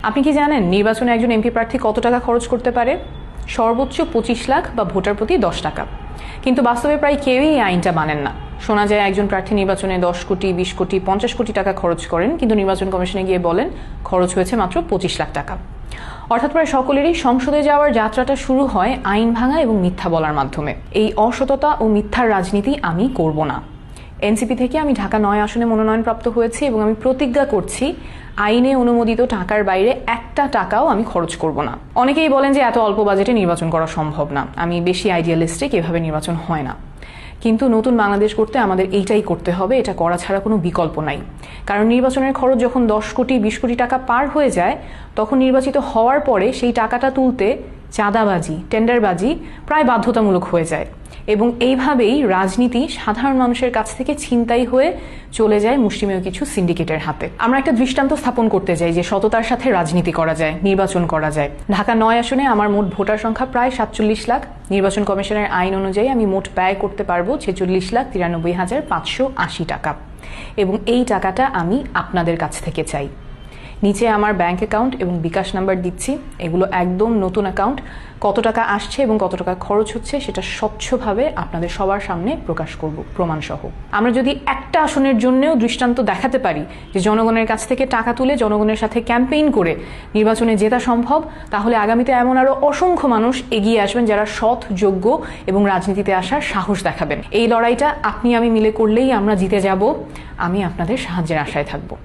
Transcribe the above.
আপনি কি জানেন নির্বাচনে একজন এমপি প্রার্থী কত টাকা খরচ করতে পারে? সর্বোচ্চ 25 লাখ বা ভোটার প্রতি 10 টাকা। কিন্তু বাস্তবে প্রায় কেউই এই আইনটা মানেন না। শোনা যায় একজন প্রার্থী নির্বাচনে 10 কোটি, 20 কোটি, 50 কোটি টাকা খরচ করেন, কিন্তু নির্বাচন কমিশনে গিয়ে বলেন খরচ হয়েছে মাত্র 25 লাখ টাকা। অর্থাৎ প্রায় সকলেরই সংসদে যাওয়ার যাত্রাটা শুরু হয় আইন ভাঙা এবং মিথ্যা বলার মাধ্যমে। এই অসততা ও মিথ্যার রাজনীতি আমি করব না। এনসিপি থেকে আমি ঢাকা 9 আসনে মনোনয়নপ্রাপ্ত হয়েছি এবং আমি প্রতিজ্ঞা করছি আইনে অনুমোদিত টাকার বাইরে একটা টাকাও আমি খরচ করব না। অনেকেই বলেন যে এত অল্প বাজেটে নির্বাচন করা সম্ভব না, আমি বেশি আইডিয়ালিস্টিক, এভাবে নির্বাচন হয় না। কিন্তু নতুন বাংলাদেশ করতে আমাদের এইটাই করতে হবে, এটা করা ছাড়া কোনো বিকল্প নাই। কারণ নির্বাচনের খরচ যখন 10 কোটি 20 কোটি টাকা পার হয়ে যায়, তখন নির্বাচিত হওয়ার পরে সেই টাকাটা তুলতে চাঁদাবাজি, টেন্ডারবাজি প্রায় বাধ্যতামূলক হয়ে যায় এবং এইভাবেই রাজনীতি সাধারণ মানুষের কাছ থেকে ছিনতাই হয়ে চলে যায় মুষ্টিমেয় কিছু সিন্ডিকেটের হাতে। আমরা একটা দৃষ্টান্ত স্থাপন করতে চাই যে সততার সাথে রাজনীতি করা যায়, নির্বাচন করা যায়। ঢাকা 9 আসনে আমার মোট ভোটার সংখ্যা প্রায় 47 লাখ। নির্বাচন কমিশনের আইন অনুযায়ী আমি মোট ব্যয় করতে পারবো 46,93,580 টাকা এবং এই টাকাটা আমি আপনাদের কাছ থেকে চাই। নিচে আমার ব্যাংক অ্যাকাউন্ট এবং বিকাশ নাম্বার দিচ্ছি, এগুলো একদম নতুন অ্যাকাউন্ট। কত টাকা আসছে এবং কত টাকা খরচ হচ্ছে সেটা স্বচ্ছভাবে আপনাদের সবার সামনে প্রকাশ করব প্রমাণ সহ। আমরা যদি একটা আসনের জন্যও দৃষ্টান্ত দেখাতে পারি যে জনগণের কাছ থেকে টাকা তুলে জনগণের সাথে ক্যাম্পেইন করে নির্বাচনে জেতা সম্ভব, তাহলে আগামীতে এমন আরো অসংখ্য মানুষ এগিয়ে আসবেন যারা সৎ, যোগ্য এবং রাজনীতিতে আসার সাহস দেখাবেন। এই লড়াইটা আপনি আমি মিলে করলেই আমরা জিতে যাব। আমি আপনাদের সাহায্যের আশায় থাকবো।